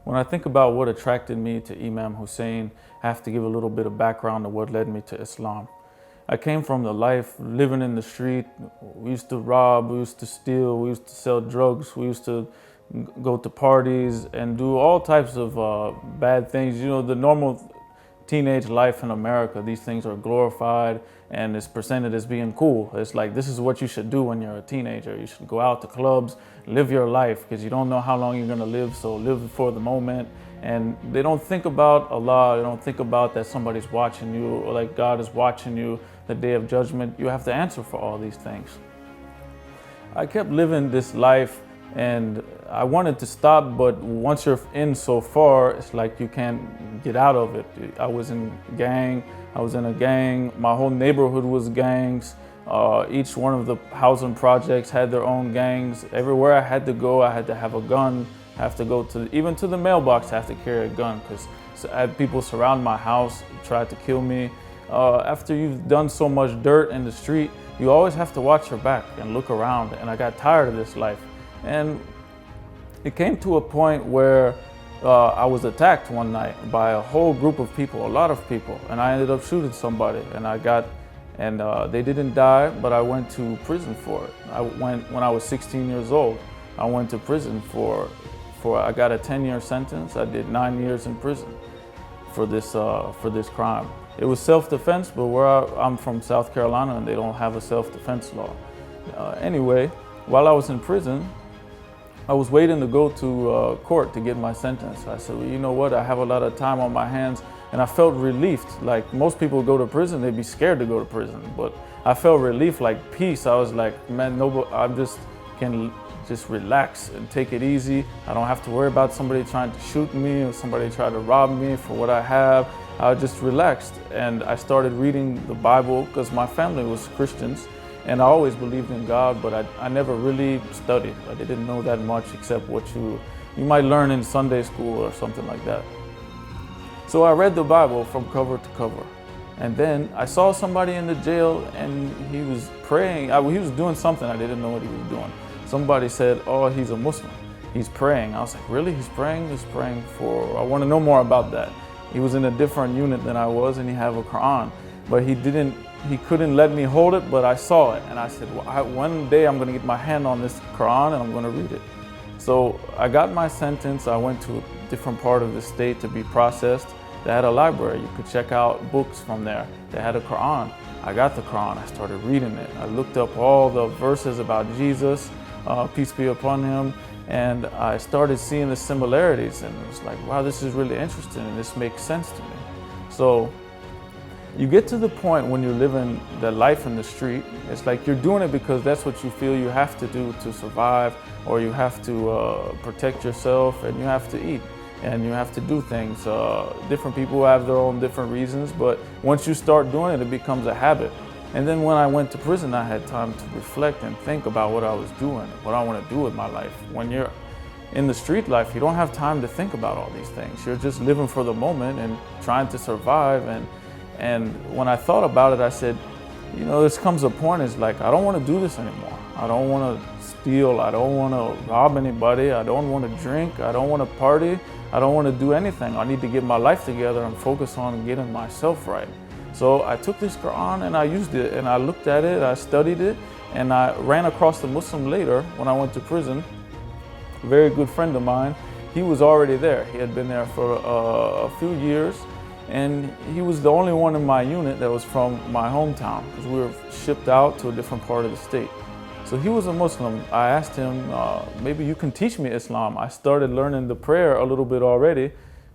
When I think about what attracted me to Imam Hussain, I have to give a little bit of background to what led me to Islam. I came from the life living in the street. We used to rob, we used to steal, we used to sell drugs, we used to go to parties and do all types of bad things. You know, the normal teenage life in America, these things are glorified and it's presented as being cool. It's like, this is what you should do when you're a teenager. You should go out to clubs, live your life, because you don't know how long you're gonna live, so live for the moment. And they don't think about Allah, they don't think about that somebody's watching you, or like God is watching you, the day of judgment. You have to answer for all these things. I kept living this life and I wanted to stop, but once you're in so far, it's like you can't get out of it. I was in a gang, my whole neighborhood was gangs. Each one of the housing projects had their own gangs. Everywhere I had to go, I had to have a gun. I have to go even to the mailbox, I have to carry a gun because I had people surround my house, try to kill me. After you've done so much dirt in the street, you always have to watch your back and look around, and I got tired of this life. And it came to a point where I was attacked one night by a whole group of people, a lot of people, and I ended up shooting somebody, and they didn't die, but I went to prison for it. When I was 16 years old, I went to prison I got a 10-year sentence. I did 9 years in prison for this crime. It was self-defense, but I'm from South Carolina and they don't have a self-defense law. Anyway, while I was in prison, I was waiting to go to court to get my sentence. I said, well, you know what? I have a lot of time on my hands, and I felt relieved. Like most people go to prison, they'd be scared to go to prison, but I felt relief, like peace. I was like, man, I can just relax and take it easy. I don't have to worry about somebody trying to shoot me or somebody trying to rob me for what I have. I just relaxed, and I started reading the Bible because my family was Christians. And I always believed in God, but I never really studied. I didn't know that much except what you might learn in Sunday school or something like that. So I read the Bible from cover to cover. And then I saw somebody in the jail and he was praying. He was doing something, I didn't know what he was doing. Somebody said, oh, he's a Muslim. He's praying. I was like, really? He's praying? He's praying for, I want to know more about that. He was in a different unit than I was and he had a Quran, but he couldn't let me hold it, but I saw it. And I said, well, one day I'm gonna get my hand on this Quran and I'm gonna read it. So I got my sentence. I went to a different part of the state to be processed. They had a library. You could check out books from there. They had a Quran. I got the Quran. I started reading it. I looked up all the verses about Jesus, peace be upon him. And I started seeing the similarities and it was like, wow, this is really interesting and this makes sense to me. So you get to the point when you're living the life in the street, it's like you're doing it because that's what you feel you have to do to survive, or you have to protect yourself and you have to eat and you have to do things. Different people have their own different reasons, but once you start doing it, it becomes a habit. And then when I went to prison, I had time to reflect and think about what I was doing, what I want to do with my life. When you're in the street life, you don't have time to think about all these things. You're just living for the moment and trying to survive. And when I thought about it, I said, you know, this comes a point, it's like, I don't want to do this anymore. I don't want to steal. I don't want to rob anybody. I don't want to drink. I don't want to party. I don't want to do anything. I need to get my life together and focus on getting myself right. So I took this Quran and I used it and I looked at it, I studied it, and I ran across the Muslim later when I went to prison. A very good friend of mine, he was already there. He had been there for a few years, and he was the only one in my unit that was from my hometown because we were shipped out to a different part of the state. So he was a Muslim. I asked him, maybe you can teach me Islam. I started learning the prayer a little bit already.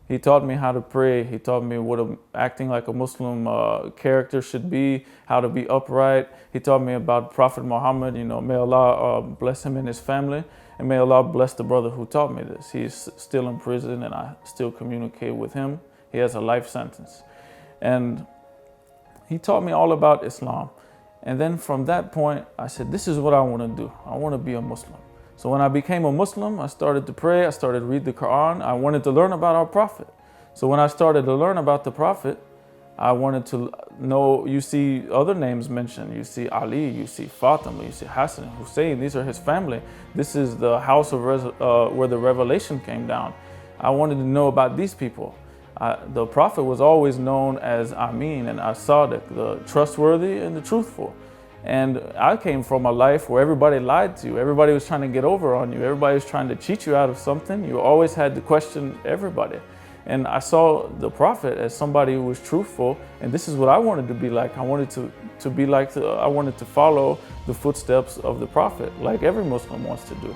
He taught me how to pray. He taught me what acting like a Muslim character should be, how to be upright. He taught me about Prophet Muhammad. You know, may Allah bless him and his family, and may Allah bless the brother who taught me this. He's still in prison and I still communicate with him. He has a life sentence. And he taught me all about Islam. And then from that point, I said, this is what I want to do. I want to be a Muslim. So when I became a Muslim, I started to pray, I started to read the Quran. I wanted to learn about our Prophet. So when I started to learn about the Prophet, I wanted to know, you see other names mentioned. You see Ali, you see Fatima, you see Hussain, Hussain. These are his family. This is the house of where the revelation came down. I wanted to know about these people. The prophet was always known as Amin and As-Sadiq, the trustworthy and the truthful. And I came from a life where everybody lied to you. Everybody was trying to get over on you. Everybody was trying to cheat you out of something. You always had to question everybody. And I saw the prophet as somebody who was truthful. And this is what I wanted to be like. I wanted to be like, I wanted to follow the footsteps of the prophet, like every Muslim wants to do.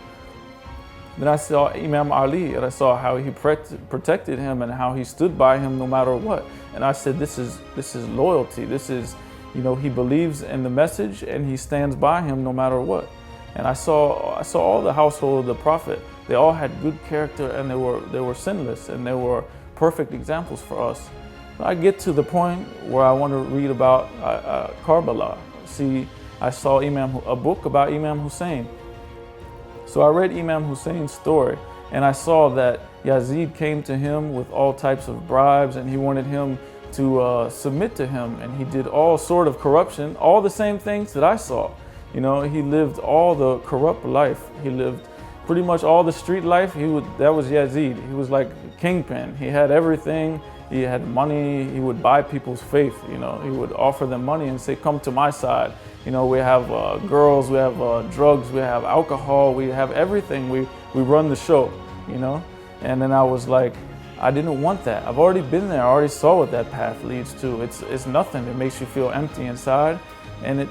Then I saw Imam Ali, and I saw how he protected him and how he stood by him no matter what. And I said, this is loyalty. This is, he believes in the message and he stands by him no matter what. And I saw all the household of the prophet. They all had good character and they were sinless and they were perfect examples for us. I get to the point where I want to read about Karbala. See, I saw a book about Imam Hussain. So I read Imam Hussein's story, and I saw that Yazid came to him with all types of bribes, and he wanted him to submit to him, and he did all sort of corruption, all the same things that I saw. He lived all the corrupt life. He lived pretty much all the street life. That was Yazid. He was like a kingpin. He had everything. He had money. He would buy people's faith. He would offer them money and say, "Come to my side." We have girls, we have drugs, we have alcohol, we have everything. We run the show, And then I was like, I didn't want that. I've already been there. I already saw what that path leads to. It's nothing. It makes you feel empty inside. And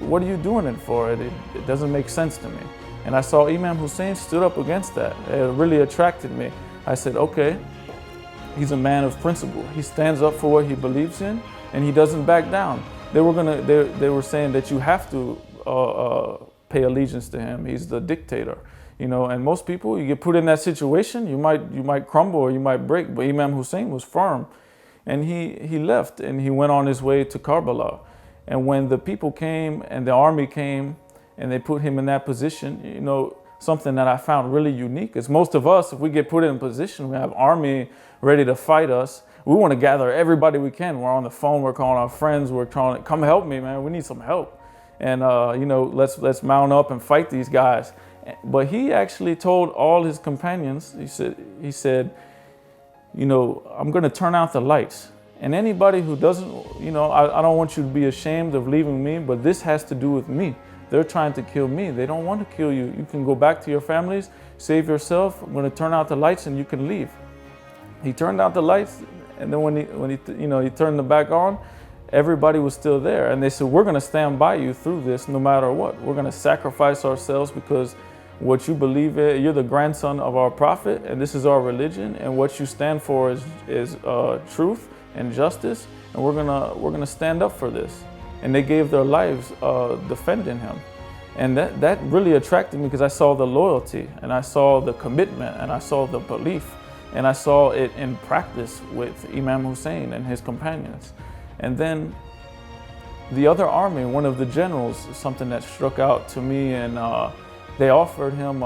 what are you doing it for? It doesn't make sense to me. And I saw Imam Hussain stood up against that. It really attracted me. I said, okay, he's a man of principle. He stands up for what he believes in, and he doesn't back down. They were saying that you have to pay allegiance to him. He's the dictator, And most people, you get put in that situation, you might crumble or you might break. But Imam Hussain was firm, and he left and he went on his way to Karbala. And when the people came and the army came and they put him in that position, something that I found really unique is most of us, if we get put in a position, we have army ready to fight us. We want to gather everybody we can. We're on the phone, we're calling our friends, we're trying to come help me, man. We need some help. And let's mount up and fight these guys. But he actually told all his companions, he said, I'm going to turn out the lights. And anybody who doesn't, I don't want you to be ashamed of leaving me, but this has to do with me. They're trying to kill me. They don't want to kill you. You can go back to your families, save yourself. I'm going to turn out the lights and you can leave. He turned out the lights. And then when he turned them back on, everybody was still there. And they said, we're going to stand by you through this no matter what. We're going to sacrifice ourselves because what you believe in, you're the grandson of our prophet, and this is our religion. And what you stand for is truth and justice. And we're gonna stand up for this. And they gave their lives defending him. And that really attracted me because I saw the loyalty and I saw the commitment and I saw the belief. And I saw it in practice with Imam Hussain and his companions. And then the other army, one of the generals, something that struck out to me, and they offered him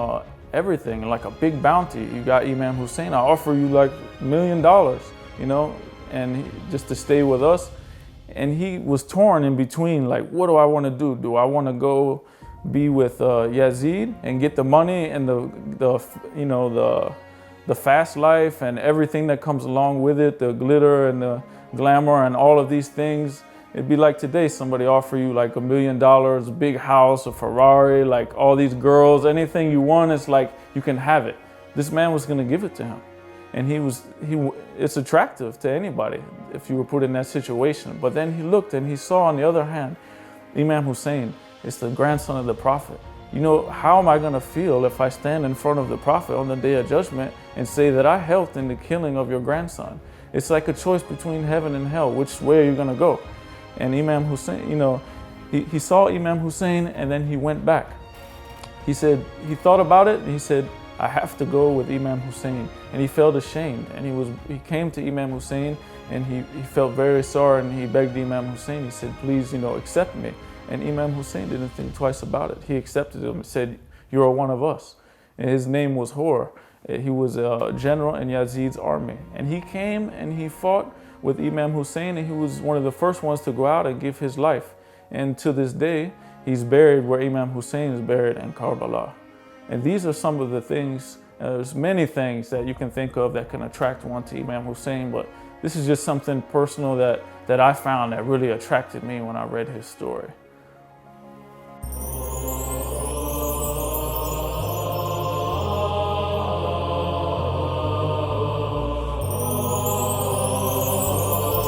everything, like a big bounty. You got Imam Hussain, I offer you like $1 million, and just to stay with us. And he was torn in between, like, what do I want to do? Do I want to go be with Yazid and get the money and the fast life and everything that comes along with it, the glitter and the glamour and all of these things? It'd be like today, somebody offer you like $1 million, a big house, a Ferrari, like all these girls, anything you want, it's like you can have it. This man was going to give it to him. And it's attractive to anybody if you were put in that situation. But then he looked and he saw, on the other hand, Imam Hussain is the grandson of the Prophet. How am I going to feel if I stand in front of the Prophet on the Day of Judgment and say that I helped in the killing of your grandson? It's like a choice between heaven and hell. Which way are you going to go? And Imam Hussain, he saw Imam Hussain and then he went back. He said, he thought about it and he said, I have to go with Imam Hussain. And he felt ashamed. And he came to Imam Hussain and he felt very sorry and he begged Imam Hussain. He said, please, accept me. And Imam Hussain didn't think twice about it. He accepted him and said, you are one of us. And his name was Hur. He was a general in Yazid's army. And he came and he fought with Imam Hussain, and he was one of the first ones to go out and give his life. And to this day, he's buried where Imam Hussain is buried in Karbala. And these are some of the things There's many things that you can think of that can attract one to Imam Hussain, but this is just something personal that I found that really attracted me when I read his story.